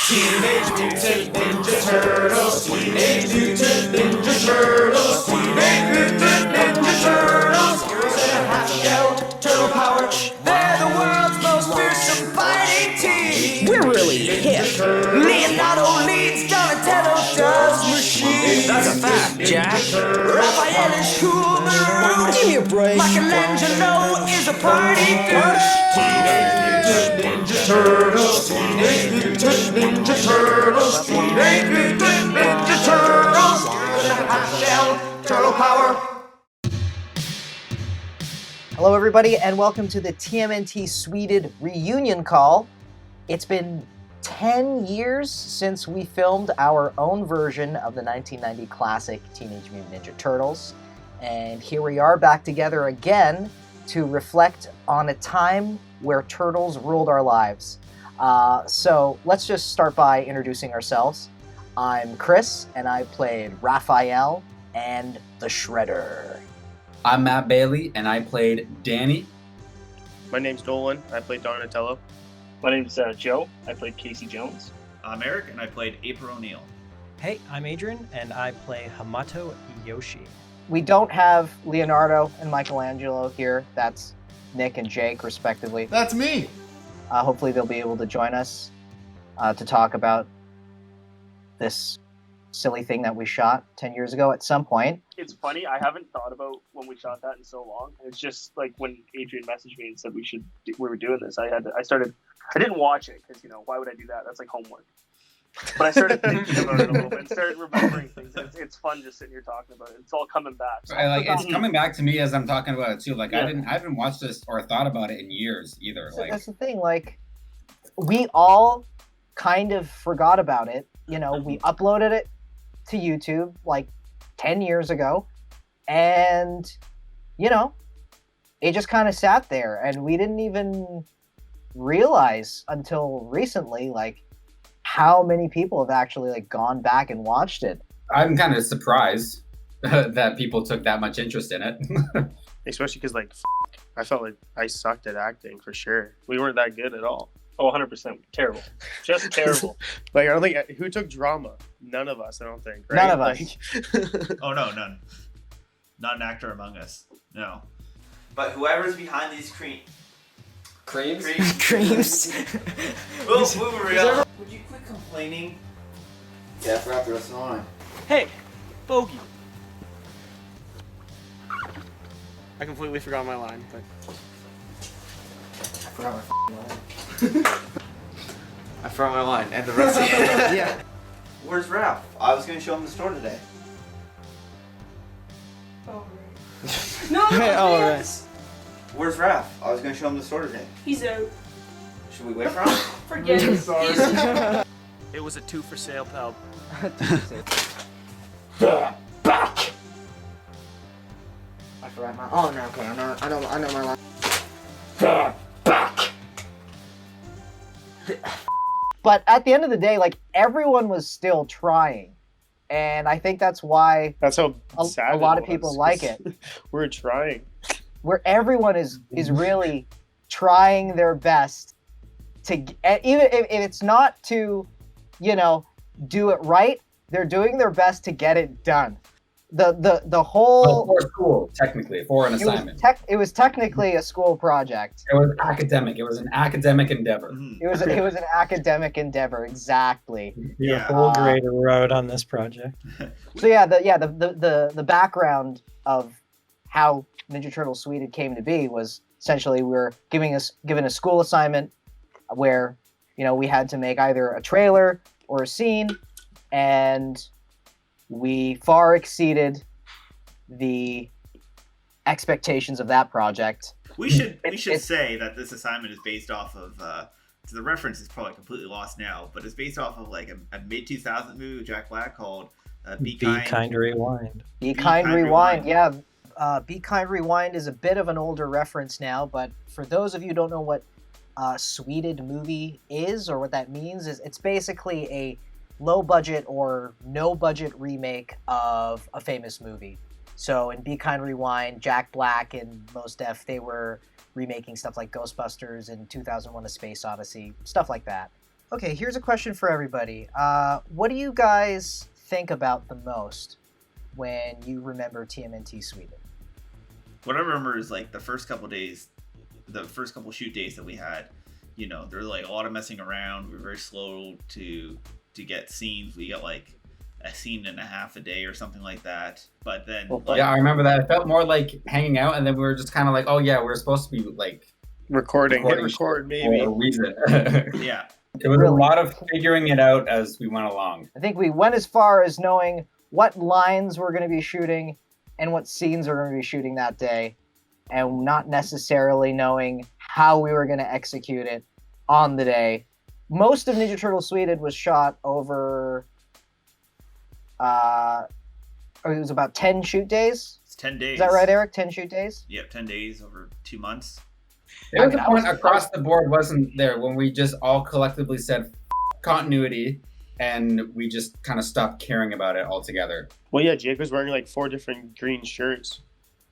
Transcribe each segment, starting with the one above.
Teenage Mutant Ninja Turtles. Teenage Mutant Ninja Turtles. Teenage Mutant Ninja Turtles. Heroes in a half-shell, turtle power. They're the world's most fearsome fighting team. We're really hip. Leonardo leads, Donatello does machines. That's a fact, Jack. Raphael is cool maroon. Give me a break. Michelangelo is a party goon. Teenage Mutant Ninja Turtles. Teenage Mutant Ninja Turtles. Teenage Mutant Ninja Turtles. Heroes in a half-shell, turtle power. Hello, everybody, and welcome to the TMNT Sweded reunion call. It's been 10 years since we filmed our own version of the 1990 classic Teenage Mutant Ninja Turtles, and here we are back together again to reflect on a time where turtles ruled our lives. So let's just start by introducing ourselves. I'm Chris, and I played Raphael and the Shredder. I'm Matt Bailey, and I played Danny. My name's Dolan. I played Donatello. My name's Joe. I played Casey Jones. I'm Eric, and I played April O'Neil. Hey, I'm Adrian, and I play Hamato Yoshi. We don't have Leonardo and Michelangelo here. That's Nick and Jake, respectively. That's me! Hopefully they'll be able to join us to talk about this silly thing that we shot 10 years ago at some point. It's funny, I haven't thought about when we shot that in so long. It's just like when Adrian messaged me and said we were doing this, I didn't watch it because, why would I do that? That's like homework. But I started thinking about it a little bit and started remembering things. It's fun just sitting here talking about it. It's all coming back. So It's coming back to me as I'm talking about it too. I haven't watched this or thought about it in years either. So that's the thing. We all kind of forgot about it. We uploaded it to YouTube 10 years ago, and it just kind of sat there, and we didn't even realize until recently how many people have actually gone back and watched it. I'm kind of surprised that people took that much interest in it. Especially because, I felt like I sucked at acting for sure. We weren't that good at all. Oh, 100%. Terrible. Just terrible. I don't think... Who took drama? None of us, I don't think. Right? None of us. Oh, no, none. Not an actor among us. No. But whoever's behind these creams. Creams. We'll move real. Would you quit complaining? Yeah, I forgot the rest of the line. Hey, Bogey. I completely forgot my line, but... I forgot my line. I forgot my line, and the rest of it. Yeah. Where's Ralph? I was gonna show him the store today. Oh, right. No, right. Where's Ralph? I was gonna show him the store today. He's out. Should we wait for him? Forget it. Sorry. It was a 2 for sale, pal. Back! I forgot my... Oh, no, okay, I know my line. Back! But at the end of the day, everyone was still trying, and I think that's why That's how sad a lot of was, people like it. We're trying. Where everyone is really trying their best to, even if it's not to, do it right, they're doing their best to get it done. The whole for school, technically, for an assignment. It was technically a school project. It was academic. It was an academic endeavor. It was an academic endeavor, exactly. Your whole grade wrote on this project. So the background of how Ninja Turtles Sweded came to be was essentially we were given a school assignment where we had to make either a trailer or a scene, and we far exceeded the expectations of that project. We should say that this assignment is based off of. So the reference is probably completely lost now, but it's based off of a mid 2000 movie with Jack Black called Be Kind Rewind. Be Kind Rewind. Yeah. Be Kind Rewind is a bit of an older reference now, but for those of you who don't know what Sweded movie is or what that means, is it's basically a low budget or no budget remake of a famous movie. So in Be Kind Rewind, Jack Black and Mos Def, they were remaking stuff like Ghostbusters and 2001: A Space Odyssey, stuff like that. Okay, here's a question for everybody. What do you guys think about the most when you remember TMNT Sweden? What I remember is like the first couple days, the first couple shoot days that we had. You know, there was like a lot of messing around. We were very slow to get scenes. We got like a scene and a half a day or something like that. But then, I remember that. It felt more like hanging out, and then we were just kind of like, oh yeah, we're supposed to be like recording. Hit record, maybe. For a reason. Yeah. It was a lot of figuring it out as we went along. I think we went as far as knowing what lines we're going to be shooting and what scenes we're going to be shooting that day, and not necessarily knowing how we were going to execute it on the day. Most of Ninja Turtle Sweden was shot over, it was about 10 shoot days. It's 10 days. Is that right, Eric? 10 shoot days? Yep, 10 days over 2 months. There was a point across the board, wasn't there, when we just all collectively said continuity, and we just kind of stopped caring about it altogether. Well, yeah, Jake was wearing like 4 different green shirts.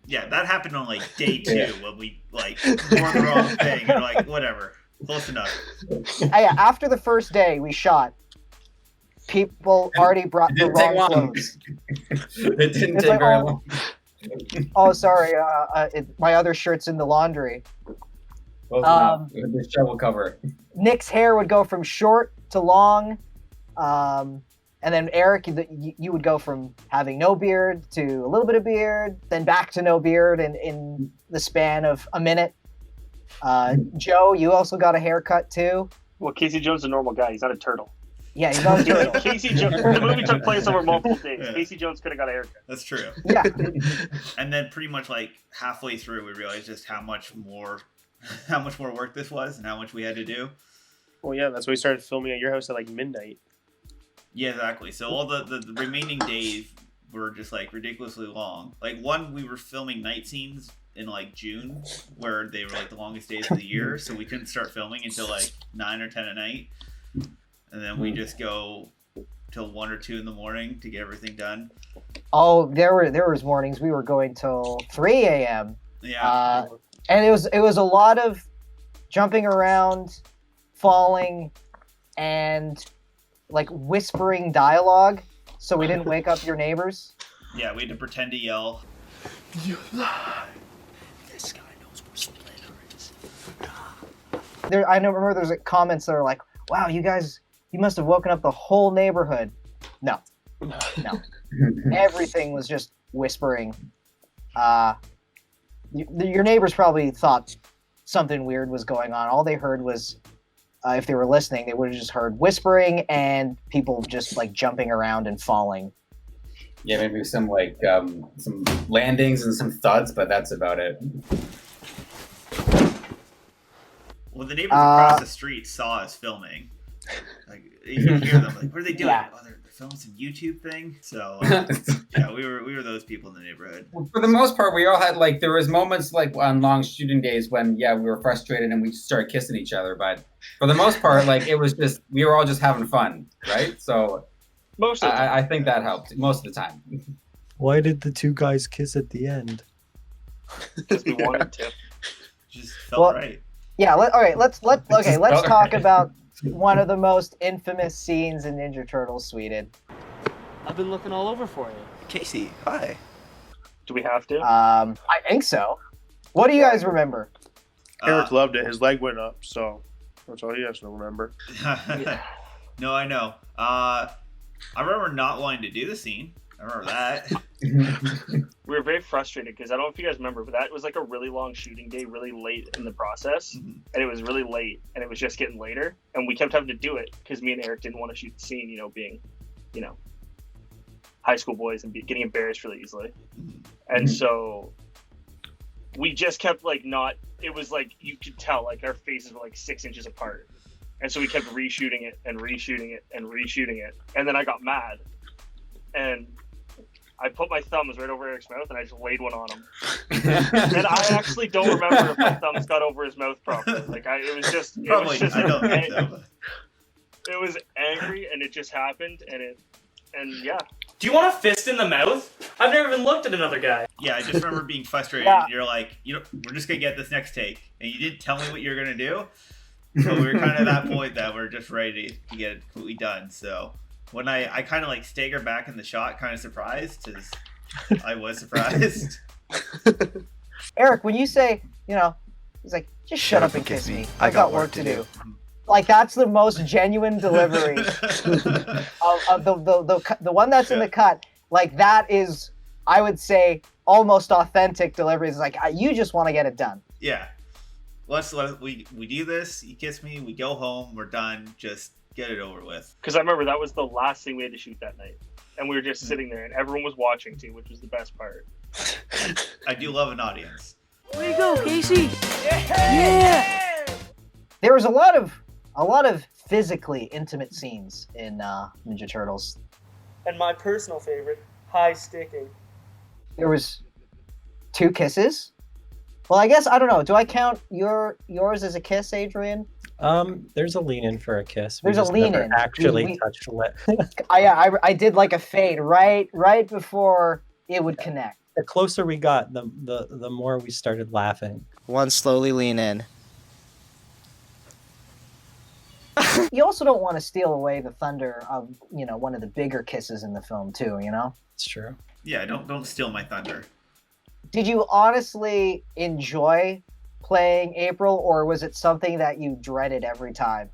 Yeah, that happened on like day 2 when we like wore the wrong thing and like whatever, close enough. Yeah, after the first day we shot, people already brought the wrong clothes. It didn't take very long. Oh, sorry, my other shirt's in the laundry. The shovel cover. Nick's hair would go from short to long, and then Eric, you would go from having no beard to a little bit of beard, then back to no beard in the span of a minute. Joe, you also got a haircut too. Well, Casey Jones is a normal guy. He's not a turtle. Yeah, he's not a turtle. Casey Jones. The movie took place over multiple days. Yeah. Casey Jones could have got a haircut. That's true. Yeah. And then pretty much like halfway through, we realized just how much more work this was and how much we had to do. Well, yeah, that's why we started filming at your house at like midnight. Yeah, exactly. So all the remaining days were just like ridiculously long. Like we were filming night scenes in like June, where they were like the longest days of the year, so we couldn't start filming until like 9 or 10 at night, and then we just go till 1 or 2 in the morning to get everything done. Oh, there was mornings we were going till 3 a.m. Yeah. And it was a lot of jumping around, falling, and like whispering dialogue, so we didn't wake up your neighbors. Yeah, we had to pretend to yell. You lie. This guy knows where Splitter is. I remember there's like comments that are like, "Wow, you guys, you must have woken up the whole neighborhood." No. Everything was just whispering. Your neighbors probably thought something weird was going on. All they heard was, if they were listening, they would have just heard whispering and people just like jumping around and falling. Yeah, maybe some like some landings and some thuds, but that's about it. Well, the neighbors across the street saw us filming. Like you can hear them. Like, what are they doing? Yeah. Oh, they're filming some YouTube thing. So yeah, we were those people in the neighborhood. For the most part, we all had like there was moments like on long shooting days when we were frustrated and we started kissing each other. But for the most part, like it was just we were all just having fun, right? So most of the time. I think that helped most of the time. Why did the two guys kiss at the end? Because we wanted to. Just felt right. Yeah. Let's talk about one of the most infamous scenes in Ninja Turtles Sweden. I've been looking all over for you. Casey, hi. Do we have to? I think so. What do you guys remember? Eric loved it. His leg went up, so that's all he has to remember. No, I know. I remember not wanting to do the scene. I remember that. We were very frustrated because I don't know if you guys remember, but that was like a really long shooting day, really late in the process, and it was really late, and it was just getting later, and we kept having to do it because me and Eric didn't want to shoot the scene, being, high school boys and getting embarrassed really easily, and so we just kept it was like you could tell like our faces were like 6 inches apart, and so we kept reshooting it and reshooting it and reshooting it, and then I got mad, and I put my thumbs right over Eric's mouth and I just laid one on him. And I actually don't remember if my thumbs got over his mouth properly. It was angry and it just happened and yeah. Do you want a fist in the mouth? I've never even looked at another guy. Yeah, I just remember being frustrated. Yeah. You're like, we're just gonna get this next take, and you didn't tell me what you're gonna do. So we were kind of at that point that we're just ready to get it completely done. So when I kind of like stagger back in the shot, kind of surprised, because I was surprised. Eric, when you say, he's like, just shut up and kiss me. I got work to do. Like, that's the most genuine delivery of the one that's in the cut. Like, that is, I would say, almost authentic delivery. It's like, you just want to get it done. Yeah. We do this, you kiss me, we go home, we're done, just get it over with. Because I remember that was the last thing we had to shoot that night. And we were just sitting there, and everyone was watching, too, which was the best part. I do love an audience. Way to go, Casey! Yeah! There was a lot of physically intimate scenes in Ninja Turtles. And my personal favorite, high sticking. There was 2 kisses. Well, I guess, I don't know. Do I count yours as a kiss, Adrian? There's a lean in for a kiss. There's a lean in. Actually touched lip. I did like a fade right before it would connect. The closer we got, the more we started laughing. One slowly lean in. You also don't want to steal away the thunder of, one of the bigger kisses in the film too, It's true. Yeah, don't steal my thunder. Did you honestly enjoy playing April, or was it something that you dreaded every time?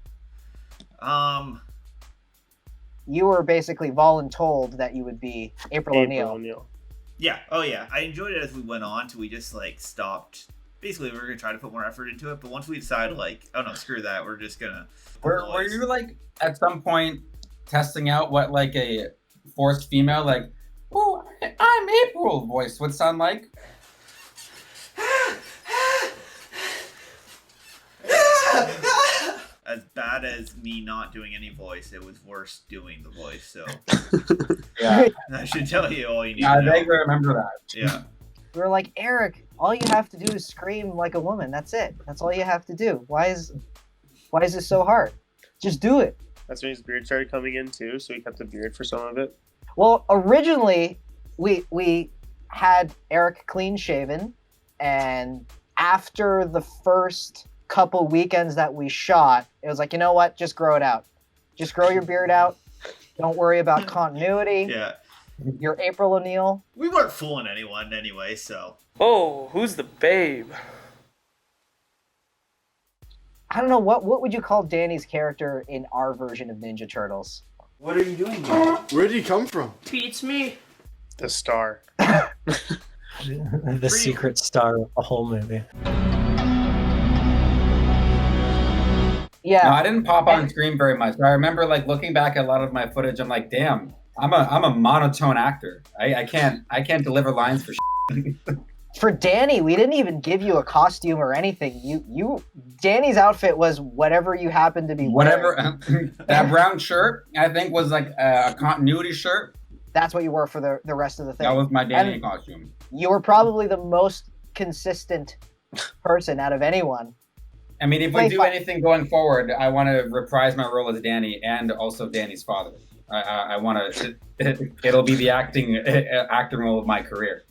You were basically voluntold that you would be April O'Neil. Yeah. Oh yeah. I enjoyed it as we went on till we just like stopped. Basically, we were gonna try to put more effort into it, but once we decided like, oh no, screw that, we're just gonna. Were you like at some point testing out what like a forced female like, oh, I'm April voice would sound like? As bad as me not doing any voice, it was worse doing the voice. So Yeah, I should tell you all you need. I to know. vaguely remember that. Yeah. We were like, Eric, all you have to do is scream like a woman. That's it. That's all you have to do. Why is this so hard? Just do it. That's when his beard started coming in too, so he kept the beard for some of it. Well, originally we had Eric clean shaven, and after the first couple weekends that we shot, it was like, you know what? Just grow it out. Just grow your beard out. Don't worry about continuity. Yeah. You're April O'Neil. We weren't fooling anyone anyway, so. Oh, who's the babe? I don't know, what would you call Danny's character in our version of Ninja Turtles? What are you doing here? Where did he come from? Beats me. The star. The secret star of the whole movie. Yeah. No, I didn't pop on screen very much. I remember like looking back at a lot of my footage. I'm like, damn, I'm a monotone actor. I can't deliver lines for shit. For Danny, we didn't even give you a costume or anything. Danny's outfit was whatever you happened to be wearing. That brown shirt, I think, was like a continuity shirt. That's what you wore for the rest of the thing. That was my Danny costume. You were probably the most consistent person out of anyone. I mean, if we do anything going forward, I want to reprise my role as Danny and also Danny's father. I want to. It'll be the acting role of my career.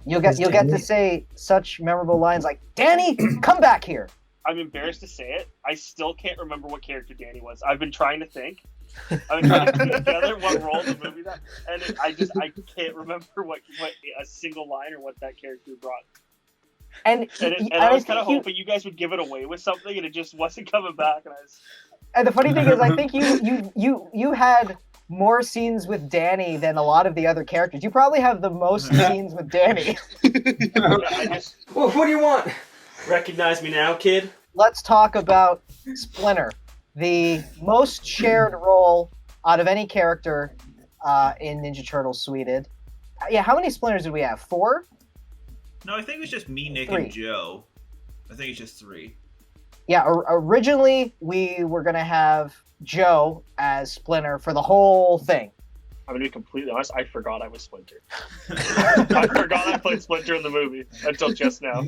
You'll get to say such memorable lines like, "Danny, come back here." I'm embarrassed to say it. I still can't remember what character Danny was. I've been trying to think. I've been trying to put together what role in the movie that, and I can't remember what a single line or what that character brought. And I was kind of hoping you guys would give it away with something, and it just wasn't coming back. And the funny thing is, I think you had more scenes with Danny than a lot of the other characters. You probably have the most scenes with Danny. Well, what do you want? Recognize me now, kid? Let's talk about Splinter, the most shared role out of any character in Ninja Turtles Sweded. Yeah, how many Splinters did we have? 4? No, I think it was just me, Nick, 3. and Joe. I think it's just 3. Yeah, originally we were going to have Joe as Splinter for the whole thing. I'm going to be completely honest, I forgot I was Splinter. I forgot I played Splinter in the movie until just now.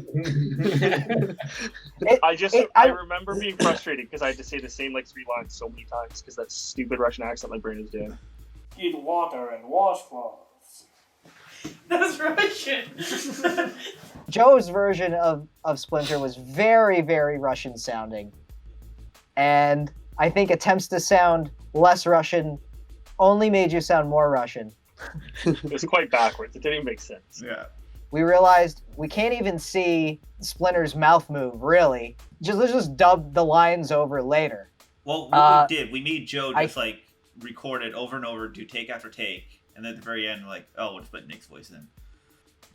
I remember being frustrated because I had to say the same 3 lines so many times because that stupid Russian accent my brain is doing. Need water and washcloths. That's Russian. Joe's version of Splinter was very, very Russian sounding. and I think attempts to sound less Russian only made you sound more Russian. It was quite backwards. It didn't even make sense. Yeah. We realized we can't even see Splinter's mouth move, really. Let's just dub the lines over later. Well, what we did, we made Joe just I- record it over and over, do take after take, and then at the very end, we'll just put Nick's voice in.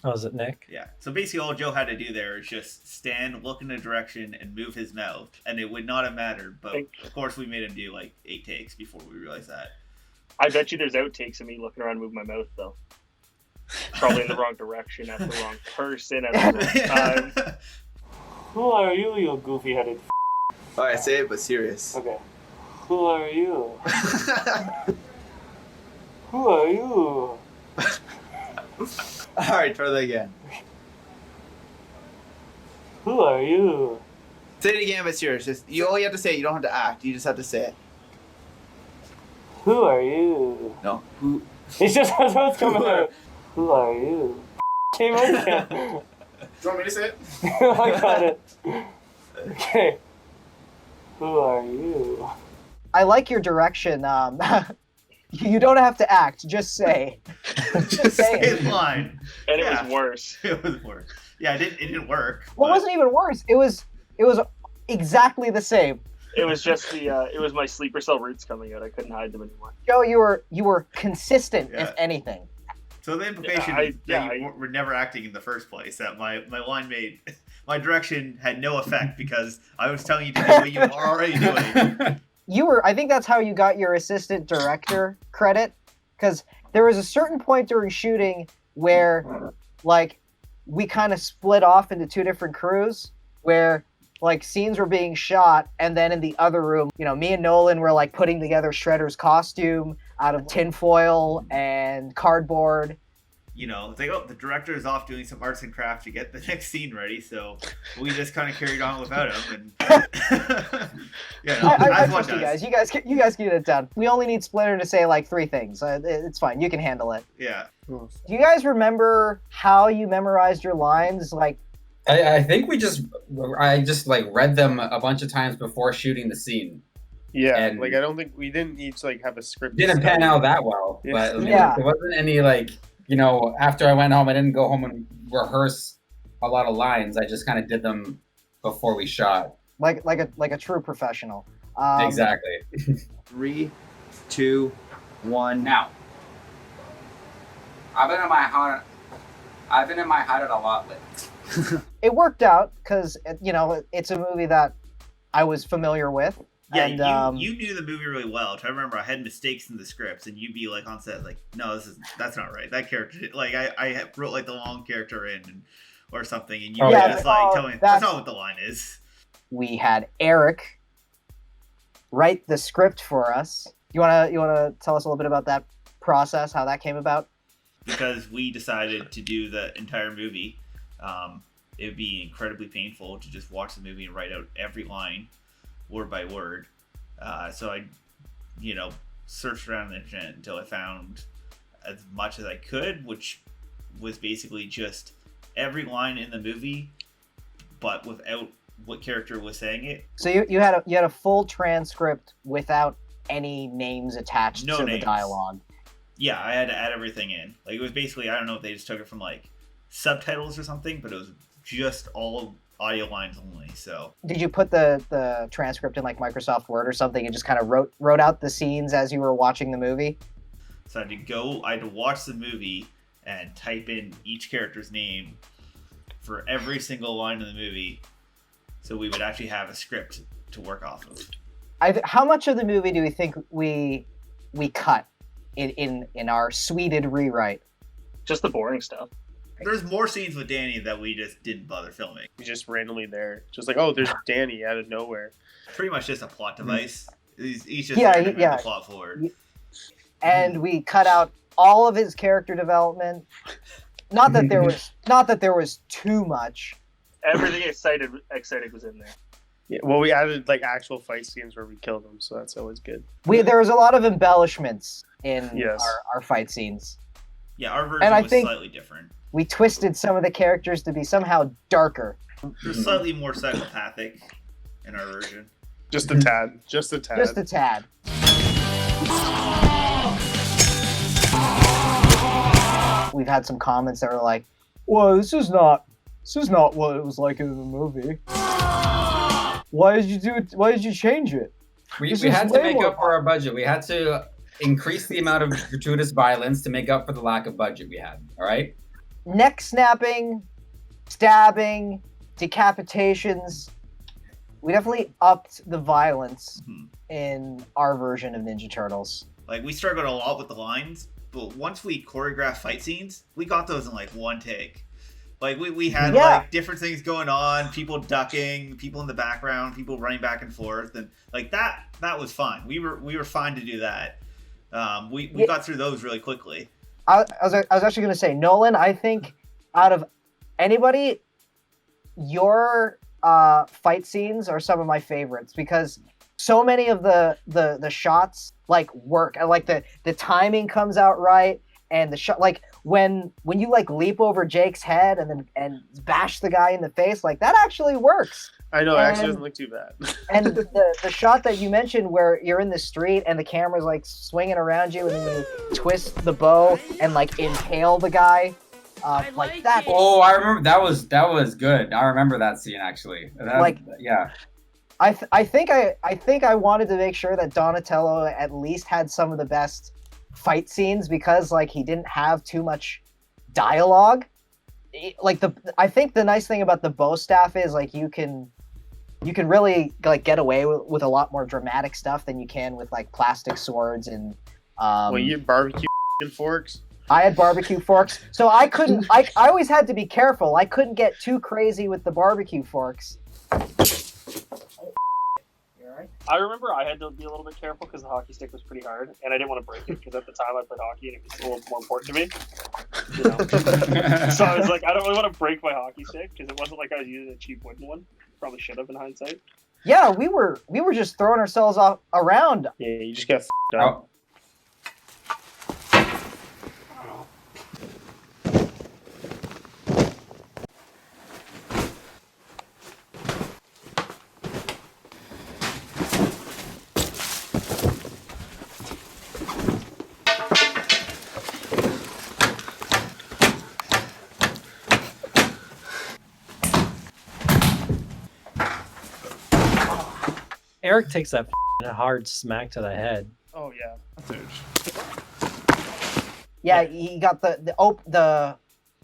Oh, is it Nick? Yeah. So basically, all Joe had to do there is just stand, look in a direction, and move his mouth, and it would not have mattered. But of course, we made him do 8 takes before we realized that. I bet you there's outtakes of me looking around moving my mouth, though. Probably in the wrong direction, at the wrong person, at the wrong time. Who are you, you goofy-headed Alright, say it, but serious. Okay. Who are you? Who are you? Alright, try that again. Who are you? Say it again, but serious. All you have to say it. You don't have to act. You just have to say it. Who are you? No. Who? It's just how it's coming out. Who are you? Came out again. Do you want me to say it? I got it. Okay. Who are you? I like your direction. You don't have to act, just say. Just say it line. And it was worse. It was worse. Yeah, it didn't work. Well, it wasn't even worse. It was exactly the same. It was just it was my sleeper cell roots coming out. I couldn't hide them anymore. Joe, you were consistent, if anything. So the implication is that you were never acting in the first place. That my line my direction had no effect because I was telling you to do what you were already doing. I think that's how you got your assistant director credit, because there was a certain point during shooting where, we kind of split off into 2 different crews, where, scenes were being shot, and then in the other room, me and Nolan were, putting together Shredder's costume out of tinfoil and cardboard. It's like, the director is off doing some arts and crafts to get the next scene ready, so we just kind of carried on without him. And I trust you guys. You guys can get it done. We only need Splinter to say 3 things. It's fine. You can handle it. Yeah. Do you guys remember how you memorized your lines? I think I just read them a bunch of times before shooting the scene. Yeah, and I don't think we didn't each have a script. Didn't pan out that well, Yeah. but Yeah. there wasn't any after I went home, I didn't go home and rehearse a lot of lines. I just kind of did them before we shot. Like a true professional. Exactly. 3, 2, 1. Now, I've been in my head a lot lately. It worked out because it's a movie that I was familiar with. Yeah, and, you knew the movie really well. I remember I had mistakes in the scripts, and you'd be on set no, that's not right. That character, I wrote the long character in, or something, and you were just tell me that's not what the line is. We had Eric write the script for us. You wanna tell us a little bit about that process, how that came about? Because we decided to do the entire movie. It would be incredibly painful to just watch the movie and write out every line, word by word. So I, searched around the internet until I found as much as I could, which was basically just every line in the movie, but without what character was saying it. So you had a full transcript without any names attached to names. the dialogue. Yeah, I had to add everything in. It was basically, I don't know if they just took it from subtitles or something, but it was just all audio lines only. So did you put the transcript in Microsoft Word or something and just kind of wrote out the scenes as you were watching the movie? So I had to watch the movie and type in each character's name for every single line in the movie, so we would actually have a script to work off of. How much of the movie do we think we cut in our Sweded rewrite? Just the boring stuff. There's more scenes with Danny that we just didn't bother filming. He's just randomly there. Just oh, there's Danny out of nowhere. Pretty much just a plot device. He's just the plot forward. And we cut out all of his character development. Not that there was too much. Everything excited was in there. Yeah, well, we added actual fight scenes where we killed them, so that's always good. There was a lot of embellishments in Yes. our fight scenes. Yeah, our version was slightly different. We twisted some of the characters to be somehow darker. They're slightly more psychopathic in our version. Just a tad. Just a tad. Just a tad. We've had some comments that were like, "Well, this is not what it was like in the movie. Why did you do it? Why did you change it?" We This had is to way make more up for our budget. We had to increase the amount of gratuitous violence to make up for the lack of budget we had. All right. Neck snapping, stabbing, decapitations. We definitely upped the violence in our version of Ninja Turtles. Like, we struggled a lot with the lines, but once we choreographed fight scenes, we got those in like one take. Like, we had like different things going on, people ducking, people in the background, people running back and forth, and like that was fine. We were fine to do that. We got through those really quickly. I was actually going to say, Nolan, I think out of anybody, your fight scenes are some of my favorites because so many of the shots like work, and like the timing comes out right, and the shot, like when you like leap over Jake's head and bash the guy in the face, like that actually works. I know, it actually doesn't look too bad. And the shot that you mentioned where you're in the street and the camera's like swinging around you and then you twist the bow and like impale the guy, like that. Oh, I remember that was good. I remember that scene actually. Yeah. I think I wanted to make sure that Donatello at least had some of the best fight scenes because like he didn't have too much dialogue. I think the nice thing about the bow staff is like you can really like get away with a lot more dramatic stuff than you can with like plastic swords and well, you had barbecue forks. I had barbecue forks, so I couldn't. I always had to be careful. I couldn't get too crazy with the barbecue forks. I remember I had to be a little bit careful because the hockey stick was pretty hard, and I didn't want to break it because at the time I played hockey and it was a little more important to me. You know? So I was like, I don't really want to break my hockey stick because it wasn't like I was using a cheap wooden one. Probably should have in hindsight. Yeah, we were just throwing ourselves around. Yeah, you just got f***ed up. Eric takes that hard smack to the head. Oh yeah. Yeah, he got the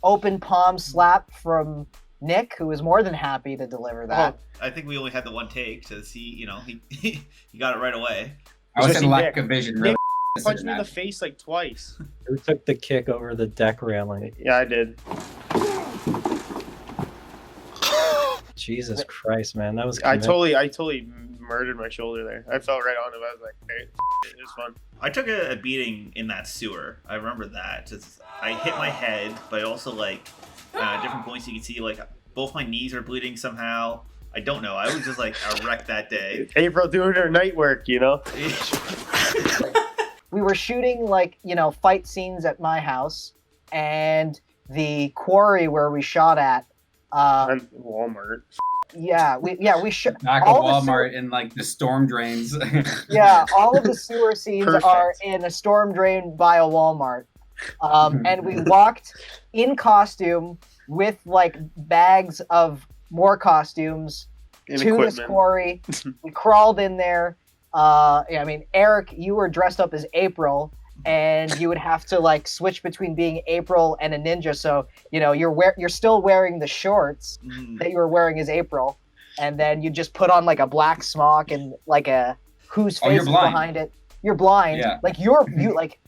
open palm slap from Nick, who was more than happy to deliver that. I think we only had the one take to see, he got it right away. I was in lack of vision, really. Nick punched me in the face like twice. Who took the kick over the deck railing? Yeah, I did. Jesus Christ, man, that was. I totally murdered my shoulder there. I fell right on it. I was like, hey, it was fun. I took a beating in that sewer. I remember that. I hit my head, but also like different points you can see like both my knees are bleeding somehow. I don't know. I was just like a wreck that day. April doing her night work, you know. We were shooting like fight scenes at my house, and the quarry where we shot at. Walmart. Yeah, we shot back of Walmart in like the storm drains. Yeah, all of the sewer scenes are in a storm drain by a Walmart, and we walked in costume with like bags of more costumes to this quarry. We crawled in there. I mean, Eric, you were dressed up as April. And you would have to like switch between being April and a ninja, so you're still wearing the shorts that you were wearing as April, and then you just put on like a black smock and like a whose face is behind it. You're blind, like you like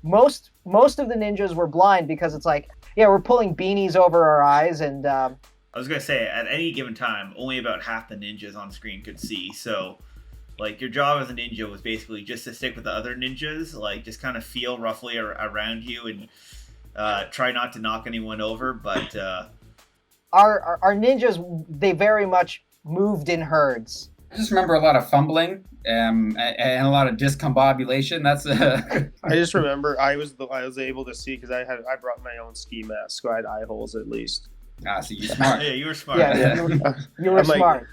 most of the ninjas were blind because it's like we're pulling beanies over our eyes, and I was gonna say at any given time only about half the ninjas on screen could see, so. Like, your job as a ninja was basically just to stick with the other ninjas, like, just kind of feel roughly around you and try not to knock anyone over, but... Our ninjas, they very much moved in herds. I just remember a lot of fumbling and a lot of discombobulation. That's I just remember I was able to see because I brought my own ski mask, so I had eye holes at least. So you're smart. Yeah, you were smart. Yeah, you were smart.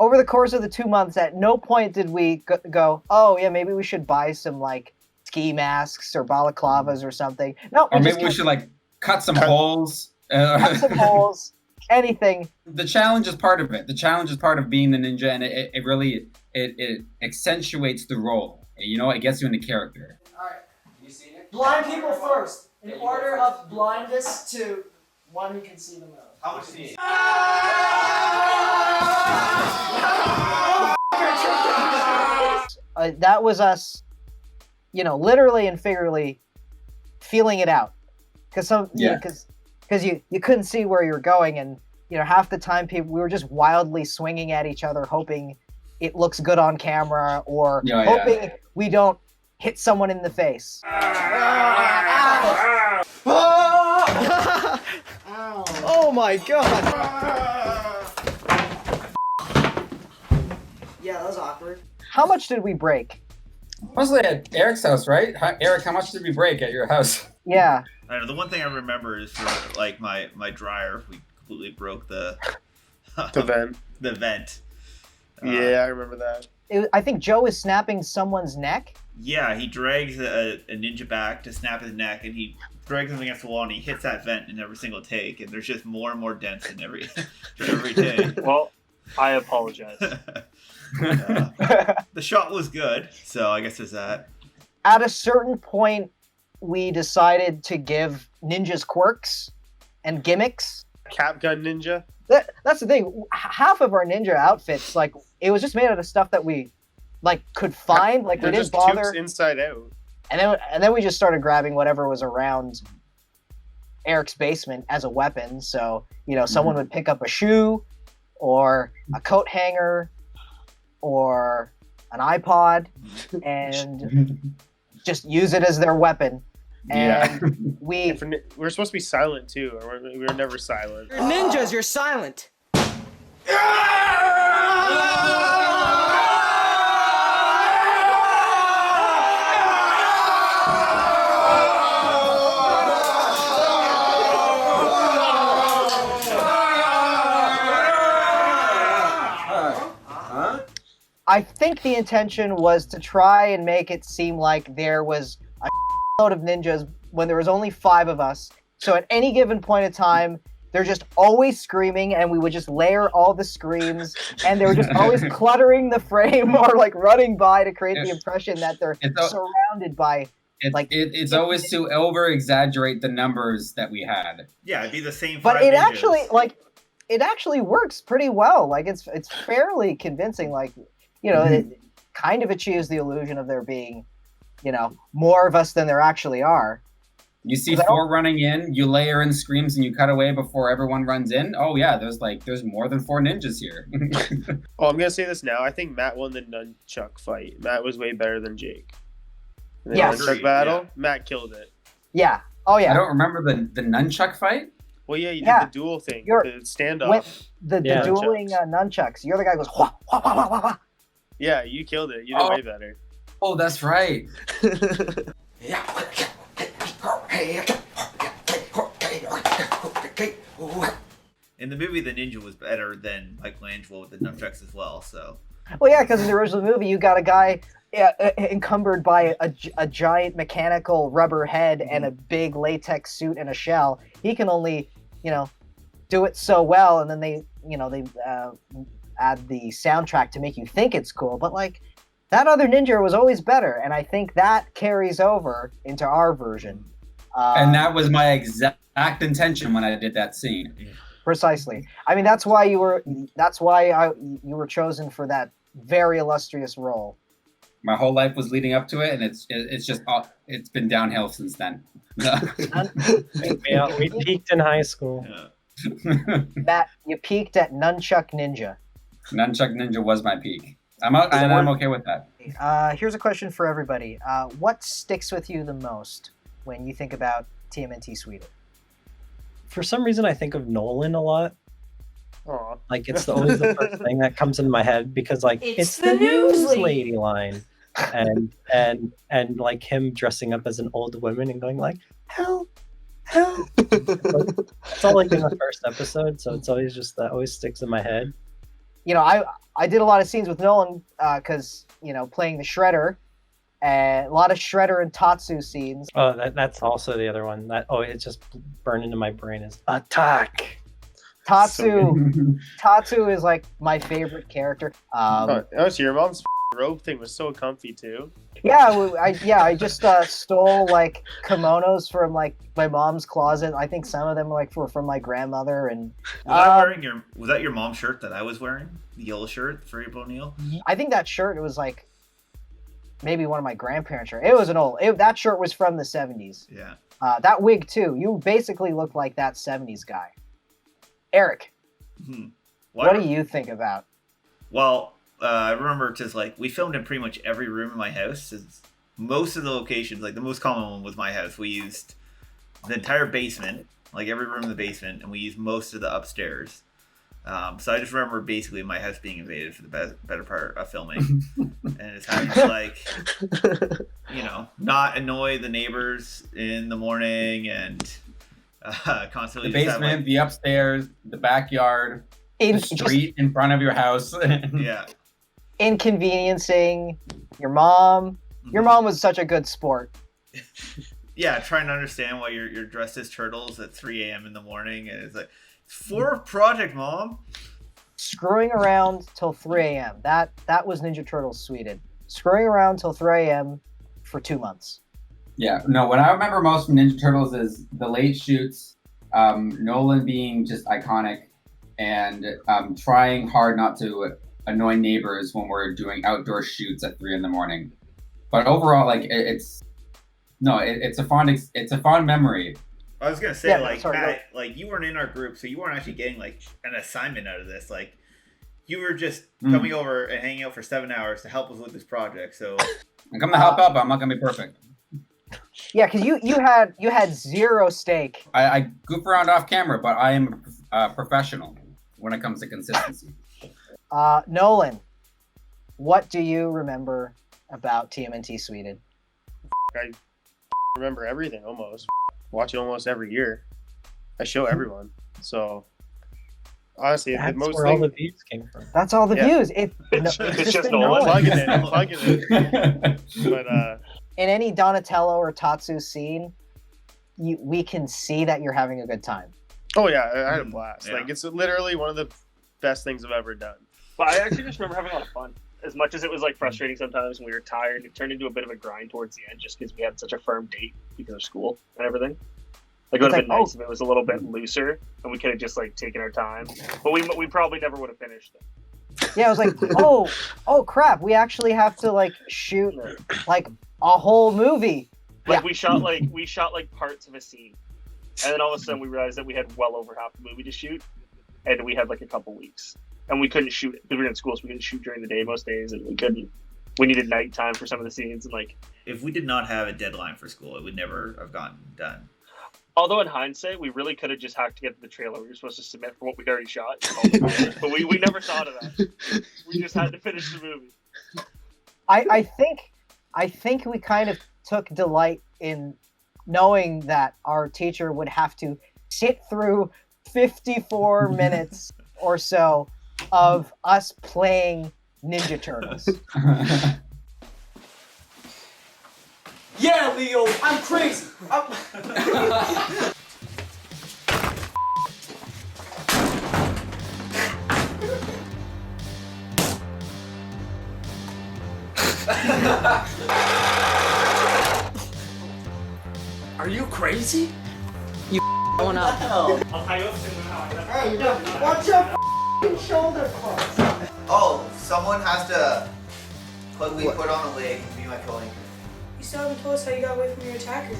over the course of the 2 months, at no point did we go, oh yeah, maybe we should buy some like ski masks or balaclavas or something. No, Or maybe we should like cut some holes. cut some holes, anything. The challenge is part of it. The challenge is part of being the ninja, and it really it accentuates the role. You know, it gets you into character. All right. You seen it? Blind people first, in order of blindness to one who can see the most. How much do you need? That was us, you know, literally and figuratively feeling it out, because you couldn't see where you were going, and you know, half the time we were just wildly swinging at each other, hoping it looks good on camera, or hoping we don't hit someone in the face. Oh my god! Yeah, that was awkward. How much did we break? Mostly at Eric's house, right? Eric, how much did we break at your house? Yeah. I don't know, the one thing I remember is for like my dryer, we completely broke the vent. The vent. Yeah, I remember that. I think Joe is snapping someone's neck. Yeah, he drags a ninja back to snap his neck, and he drags him against the wall, and he hits that vent in every single take, and there's just more and more dents in every take. Well, I apologize. The shot was good, so I guess there's that. At a certain point, we decided to give ninjas quirks and gimmicks. Cap gun ninja. That's the thing. Half of our ninja outfits, like, it was just made out of stuff that we like could find. Like, we didn't bother. Tubes inside out. And then we just started grabbing whatever was around Eric's basement as a weapon. So, you know, someone would pick up a shoe or a coat hanger or an iPod and just use it as their weapon. And we were supposed to be silent too, or we were never silent. You're ninjas, you're silent. I think the intention was to try and make it seem like there was a load of ninjas when there was only 5 of us. So at any given point in time, they're just always screaming, and we would just layer all the screams, and they were just always cluttering the frame or like running by to create the impression that they're surrounded by. It's always to over exaggerate the numbers that we had. Yeah, it'd be the same. But 5 it ninjas. actually works pretty well. Like, it's fairly convincing. Like, you know, it kind of achieves the illusion of there being, you know, more of us than there actually are. You see 4 running in, you layer in screams, and you cut away before everyone runs in. Oh yeah, there's more than 4 ninjas here. Oh, I'm gonna say this now. I think Matt won the nunchuck fight. Matt was way better than Jake. In the nunchuck battle, Matt killed it. Yeah. Oh yeah. I don't remember the nunchuck fight. Well, yeah, you did the duel thing, the standoff. The dueling nunchucks. You're the guy who goes, wah, wah, wah, wah, wah. Yeah, you killed it. You did way better. Oh, that's right. In the movie, the ninja was better than Michelangelo with the nunchucks as well. So. Well, yeah, because in the original movie, you got a guy encumbered by a giant mechanical rubber head and a big latex suit and a shell. He can only, you know, do it so well, and then they add the soundtrack to make you think it's cool. But like, that other ninja was always better, and I think that carries over into our version. And that was my exact intention when I did that scene. Precisely. I mean, that's why you were chosen for that very illustrious role. My whole life was leading up to it, and it's been downhill since then. Yeah, we peaked in high school. Yeah. Matt, you peaked at Nunchuck Ninja. Nunchuck Ninja was my peak. I'm okay with that. Here's a question for everybody. What sticks with you the most when you think about TMNT Sweden? For some reason, I think of Nolan a lot. Aww. Like, it's always the first thing that comes into my head, because like it's the news lady line, and like him dressing up as an old woman and going like, help. It's all like in the first episode, so it's always just that always sticks in my head. you know, I did a lot of scenes with Nolan because you know, playing the Shredder, and a lot of Shredder and Tatsu scenes. Oh, that's also the other one. It's just burned into my brain is attack. Tatsu is like my favorite character. Your mom's robe thing was so comfy too. Yeah, I just stole like kimonos from like my mom's closet. I think some of them were from my grandmother. And was that your mom's shirt that I was wearing? The yellow shirt for April O'Neil? I think that shirt, it was like maybe one of my grandparents' shirt. It was that shirt was from the 70s. Yeah. That wig too. You basically look like that 70s guy. Eric, what do you think about? Well, I remember just like we filmed in pretty much every room in my house. Most of the locations, like the most common one was my house. We used the entire basement, like every room in the basement, and we used most of the upstairs. So I just remember basically my house being invaded for the better part of filming, and it's having to like, you know, not annoy the neighbors in the morning and constantly the basement, the upstairs, the backyard, the street in front of your house. Yeah. Inconveniencing your mom. Your mom was such a good sport. Yeah, trying to understand why you're dressed as turtles at 3 a.m. in the morning, and it's like, it's for a project, Mom. Screwing around till 3 a.m. That was Ninja Turtles Sweded. Screwing around till 3 a.m. for 2 months. Yeah, no, what I remember most from Ninja Turtles is the late shoots, Nolan being just iconic, and trying hard not to annoy neighbors when we're doing outdoor shoots at 3 a.m. But overall, like it's a fond memory. I was gonna say, Matt, like you weren't in our group, so you weren't actually getting like an assignment out of this. Like you were just coming over and hanging out for 7 hours to help us with this project. So I'm gonna help out, but I'm not gonna be perfect. Yeah, because you had zero stake. I goof around off camera, but I am a professional when it comes to consistency. Nolan, what do you remember about TMNT Sweden? I remember everything almost. Watch it almost every year. I show everyone. So honestly, that's where all the views came from. That's all the views. It's just Nolan. Plugging it. But in any Donatello or Tatsu scene, we can see that you're having a good time. Oh yeah, I had a blast. Yeah. Like it's literally one of the best things I've ever done. But I actually just remember having a lot of fun. As much as it was like frustrating sometimes when we were tired, it turned into a bit of a grind towards the end just because we had such a firm date because of school and everything. Like it would have been nice if it was a little bit looser and we could have just like taken our time. But we probably never would have finished it. Yeah, I was like, oh crap, we actually have to like shoot like a whole movie. Like we shot like parts of a scene. And then all of a sudden we realized that we had well over half the movie to shoot. And we had like a couple weeks. And we couldn't shoot it because we were in school, so we couldn't shoot during the day most days, and we needed nighttime for some of the scenes. And like, if we did not have a deadline for school, it would never have gotten done. Although in hindsight, we really could have just hacked to get to the trailer. We were supposed to submit for what we'd already shot, but we never thought of that. We just had to finish the movie. I think we kind of took delight in knowing that our teacher would have to sit through 54 minutes or so of us playing Ninja Turtles. Yeah, Leo, I'm crazy. Are you crazy? You going up. Hey, watch your shoulder parts. Oh, someone has to quickly put on a leg and be my co-anchor. You still haven't told us how you got away from your attacker.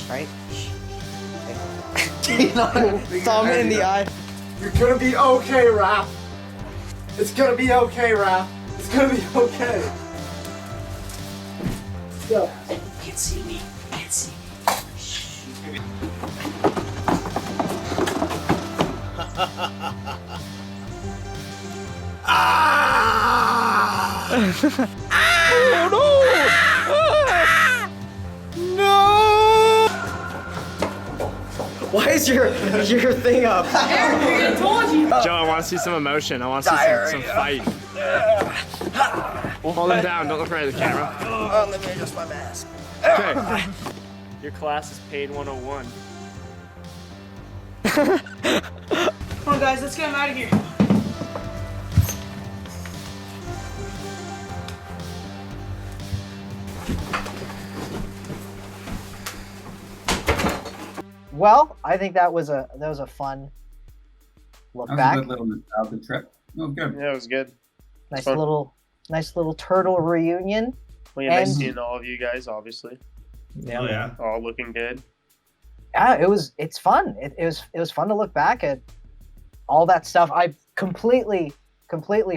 Right? Thumb in the eye. You're gonna be okay, Raph. It's gonna be okay, Raph. It's gonna be okay. Let's go. You can't see me. You can't see me. Oh no! No! Why is your thing up? I told you. Joe, I want to see some emotion. I want to see some fight. Hold him down. Don't look right at the camera. Oh, let me adjust my mask. Okay. Your class is paid 101. Come on, guys, let's get him out of here. Well, I think that was a fun look That was back. a good little nostalgia trip. It was good. Yeah, it was good. Nice fun. little turtle reunion. Well, yeah, nice And- seeing all of you guys, obviously. Yeah. Oh yeah. All looking good. Yeah, it's fun. It was fun to look back at all that stuff I completely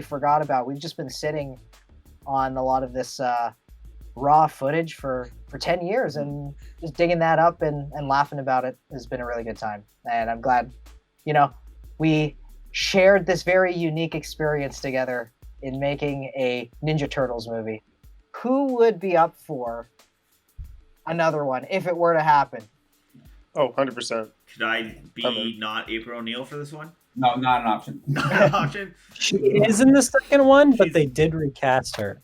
forgot about. We've just been sitting on a lot of this raw footage for 10 years, and just digging that up and laughing about it has been a really good time. And I'm glad, we shared this very unique experience together in making a Ninja Turtles movie. Who would be up for another one if it were to happen? Oh, 100%. Should I be not April O'Neil for this one? No, not an option. Not an option. She is in the second one, but they did recast her.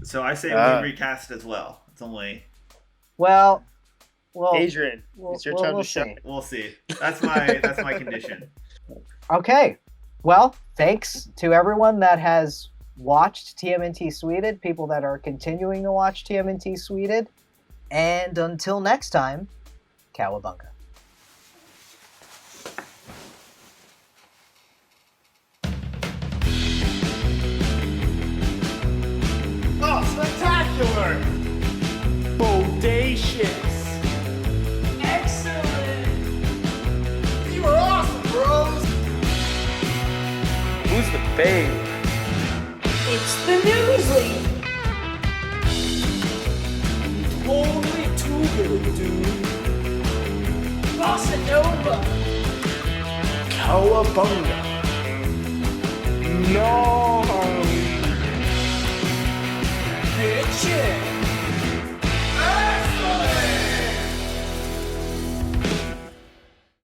So I say we recast as well. It's only. Well, Adrian, it's your time to shine. We'll see. That's my condition. Okay. Well, thanks to everyone that has watched TMNT Sweded, people that are continuing to watch TMNT Sweded, and until next time, Cowabunga. Oh, spectacular! Bodacious! Excellent! You were awesome, bros! Who's the babe? It's the Newsly. Only too good, dude. Bossa Nova. Cowabunga! No! Bitches!